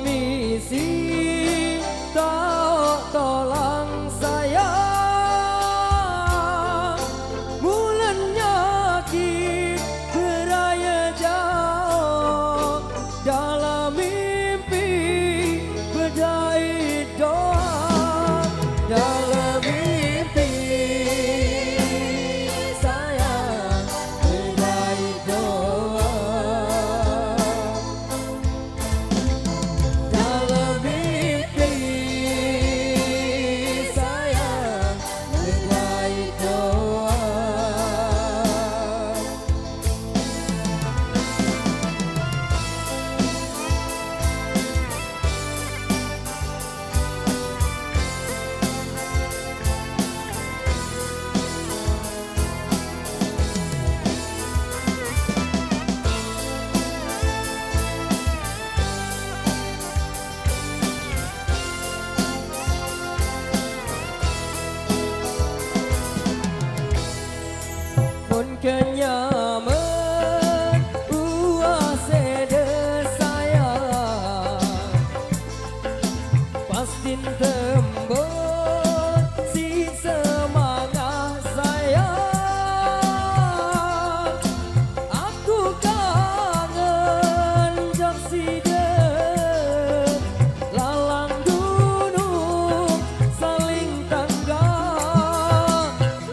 misi tak tolong saya bulan nyakit beraya jauh dalam mimpi berdai doa dalam mimpi saya berdai doa dalam mimpi saya berdai doa. Pun kenyaman buah sede saya pasti tembus si semangat saya. Aku kangen jak side lalang gunung saling tangga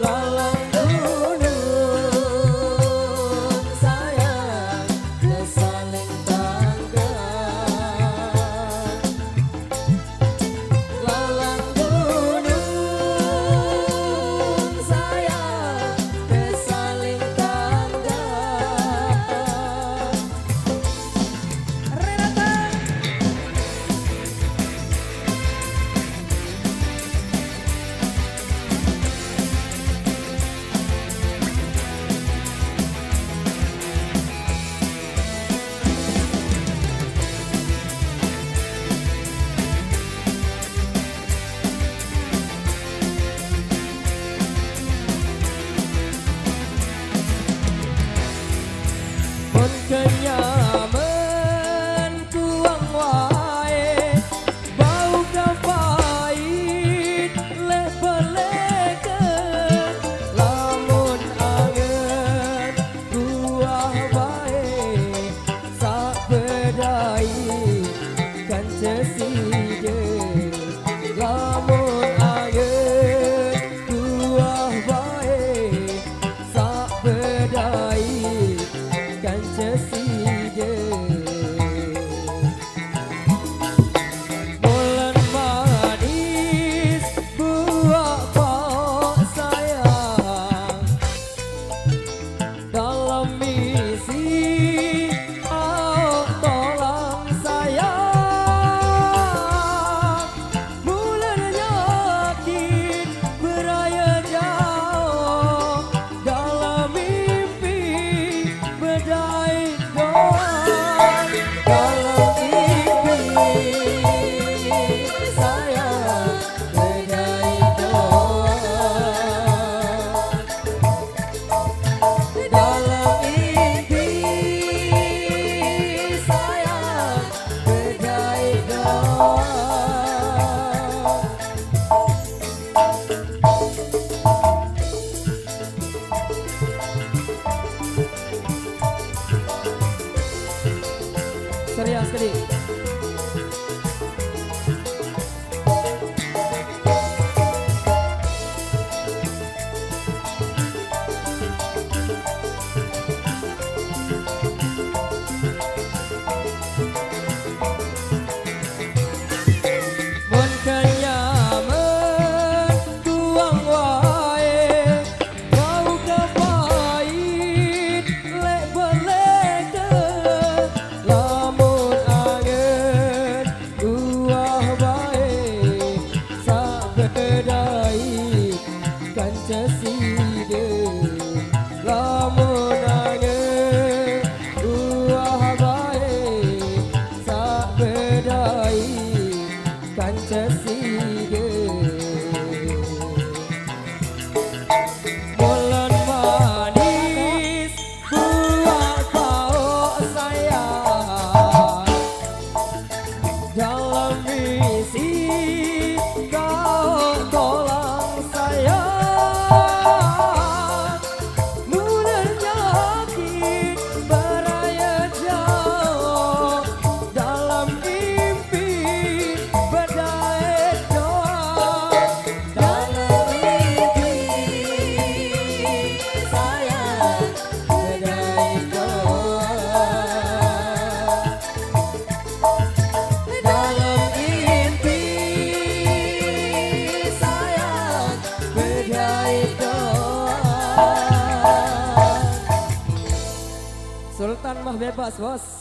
lalang pun kenyaman tuang wae bau kapait lebeleken lamun angen buah bae sak bedai kan ceside lamun angen buah bae sak bedai kan ceside bulan manis buah pok sayang dalam misi tolong saya bulan yakin beraya jauh dalam mimpi berdai doa dalam mimpi saya berdai doa dalam mimpi saya berdai doa. Ceria sekali. Mun kenyaman tuang wae bau kapait lek beleken lamun angen buah bae sak bedai kan ceside lamun angen buah bae sak bedai kan ceside bulan manis buah pok sayang dalam misi kau tolong saya. Mudahnya hati beraya jauh dalam mimpi berdaya doa. Dalam mimpi sayang berdaya doa. Dalam mimpi sayang berdaya doa. Sultan mah bebas bos.